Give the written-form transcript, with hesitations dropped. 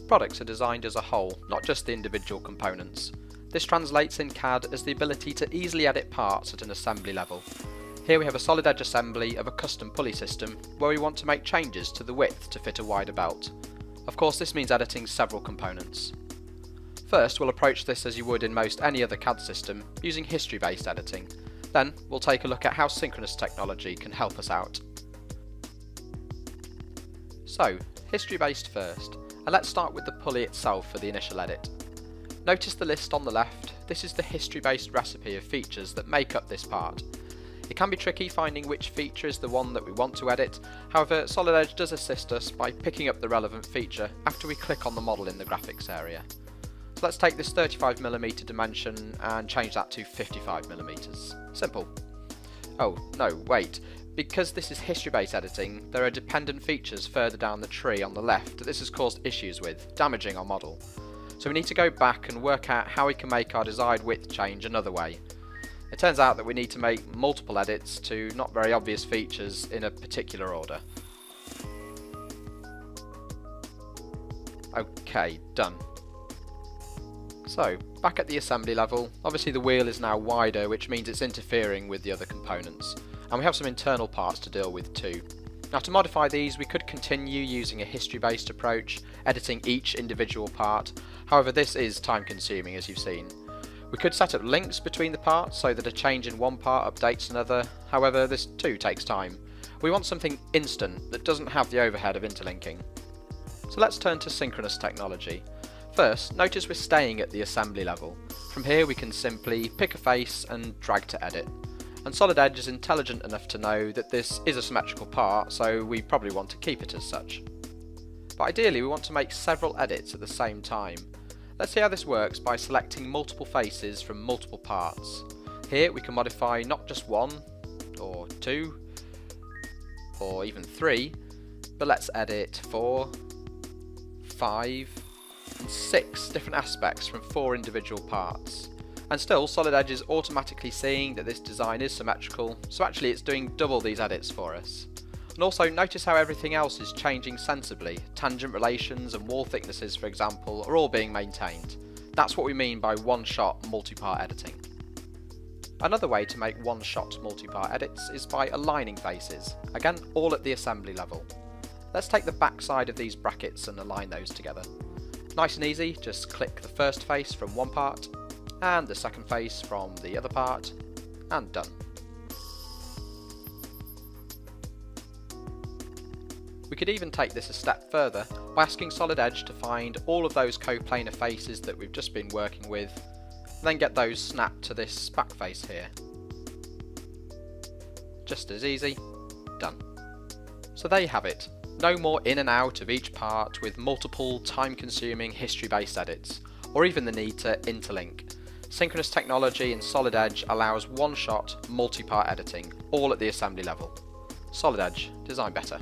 Products are designed as a whole, not just the individual components. This translates in CAD as the ability to easily edit parts at an assembly level. Here we have a solid edge assembly of a custom pulley system where we want to make changes to the width to fit a wider belt. Of course, this means editing several components. First, we'll approach this as you would in most any other CAD system, using history-based editing. Then, we'll take a look at how synchronous technology can help us out. So, history-based first, and let's start with the pulley itself for the initial edit. Notice the list on the left. This is the history-based recipe of features that make up this part. It can be tricky finding which feature is the one that we want to edit, however Solid Edge does assist us by picking up the relevant feature after we click on the model in the graphics area. So let's take this 35mm dimension and change that to 55mm. Simple. Oh, no, wait. Because this is history-based editing, there are dependent features further down the tree on the left that this has caused issues with, damaging our model. So we need to go back and work out how we can make our desired width change another way. It turns out that we need to make multiple edits to not very obvious features in a particular order. Okay, done. So, back at the assembly level, obviously the wheel is now wider, which means it's interfering with the other components. And we have some internal parts to deal with too. Now to modify these, we could continue using a history-based approach, editing each individual part. However, this is time consuming, as you've seen. We could set up links between the parts so that a change in one part updates another. However, this too takes time. We want something instant that doesn't have the overhead of interlinking. So let's turn to synchronous technology. First, notice we're staying at the assembly level. From here we can simply pick a face and drag to edit. And Solid Edge is intelligent enough to know that this is a symmetrical part, so we probably want to keep it as such. But ideally we want to make several edits at the same time. Let's see how this works by selecting multiple faces from multiple parts. Here we can modify not just one, or two, or even three, but let's edit 4, 5, and 6 different aspects from 4 individual parts. And still, Solid Edge is automatically seeing that this design is symmetrical, so actually it's doing double these edits for us. And also notice how everything else is changing sensibly. Tangent relations and wall thicknesses, for example, are all being maintained. That's what we mean by one-shot multi-part editing. Another way to make one-shot multi-part edits is by aligning faces, again all at the assembly level. Let's take the back side of these brackets and align those together. Nice and easy, just click the first face from one part, and the second face from the other part, and done. We could even take this a step further by asking Solid Edge to find all of those coplanar faces that we've just been working with, and then get those snapped to this back face here. Just as easy, done. So there you have it. No more in and out of each part with multiple time-consuming history-based edits, or even the need to interlink. Synchronous technology in Solid Edge allows one-shot, multi-part editing, all at the assembly level. Solid Edge, design better.